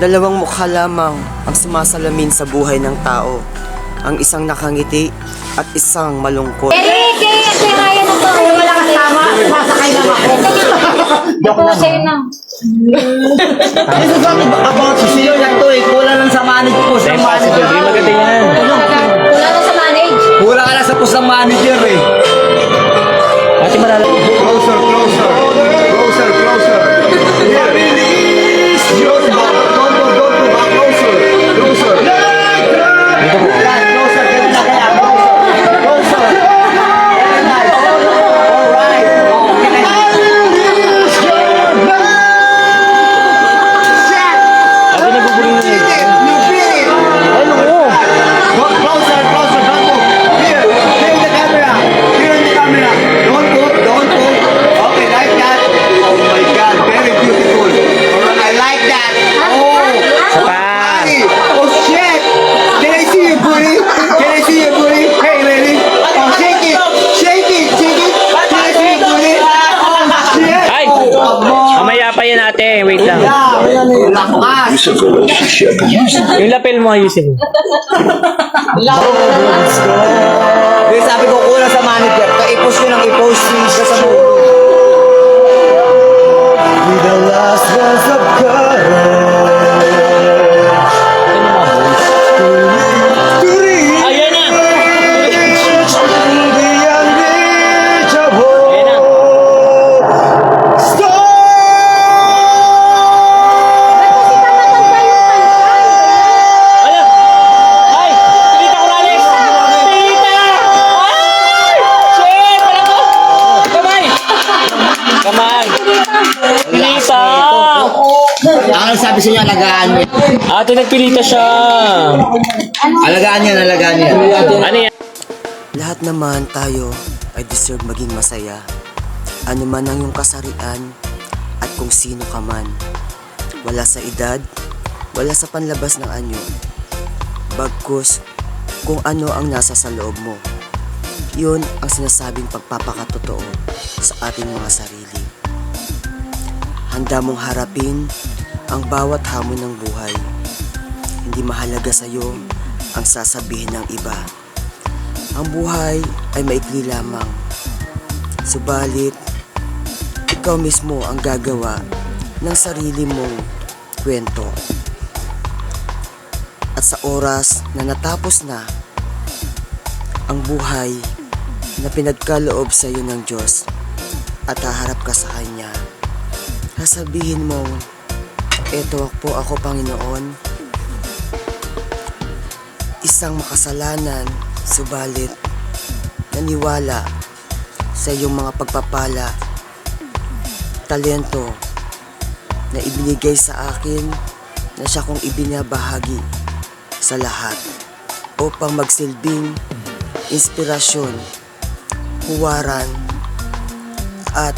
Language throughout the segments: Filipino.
Dalawang mukha lamang ang sumasalamin sa buhay ng tao. Ang isang nakangiti at isang malungkot. Kaya na to. Wala ka tama. Masakay lang ako. Ito, sa'yo na. This is not about sisiyo lang to eh. Kulang lang sa manager po. Sa manager. Hindi maganda yan. Wala na sa manage. Kulang ka lang sa post ng manager eh. Ate malala. Closer, closer. Closer, closer. Yeah. Release your back. Go back. Closer. Closer. Closer, ganun na kaya. Closer. Nice. Alright. Ate naguguling na yun. You feel it. Ano mo? Go closer, closer. Don't move. Here. Here in the camera. Here in the camera. Don't move. Don't move. Okay, like that. Oh my God. Very beautiful. Alright, I like that. Oh. Pa. Hey. Oh shit. Can I see your booty? Can I see your booty? Hey, ready? Oh, shake it. Shake it. Shake it. Can I see your booty? Oh shit. Ay! Oh, come on. Mamaya pa yan ate. Wait lang. Lakas. Yung lapel mo ayusin mo. Kaya sabi ko kulang sa manager. Ka-i-post ko ng i-post siya sa mundo. With the last words of courage. Ayan na! The unreachable. Ayan na. Ala! Ay! Pilita ko Alex! Pilita! Ay! Shit! Wala ko! Kamay! Kamay! Pilita! Ano sabi sa inyo, alagaan niya. Ate nagpilita siya! Alagaan niya, alagaan niya. Ano yan? Lahat naman tayo ay deserve maging masaya. Ano man ang iyong kasarian at kung sino ka man. Wala sa edad, wala sa panlabas ng anyo. Bagkus kung ano ang nasa sa loob mo. Yun ang sinasabing pagpapakatotoo sa ating mga sarili. Handa mong harapin ang bawat hamon ng buhay. Hindi mahalaga sa'yo ang sasabihin ng iba. Ang buhay ay maikli lamang. Subalit, ikaw mismo ang gagawa ng sarili mong kwento. At sa oras na natapos na ang buhay na pinagkaloob sa iyo ng Diyos at haharap ka sa Kanya, sasabihin mo, eto po ako Panginoon, isang makasalanan, subalit naniwala sa iyong mga pagpapala, talento na ibinigay sa akin na siya kong ibinabahagi sa lahat upang magsilbing inspirasyon, huwaran at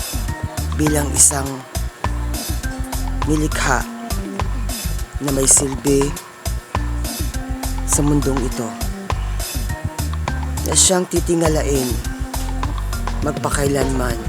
bilang isang nilikha na may silbi sa mundong ito na siyang titingalain magpakailanman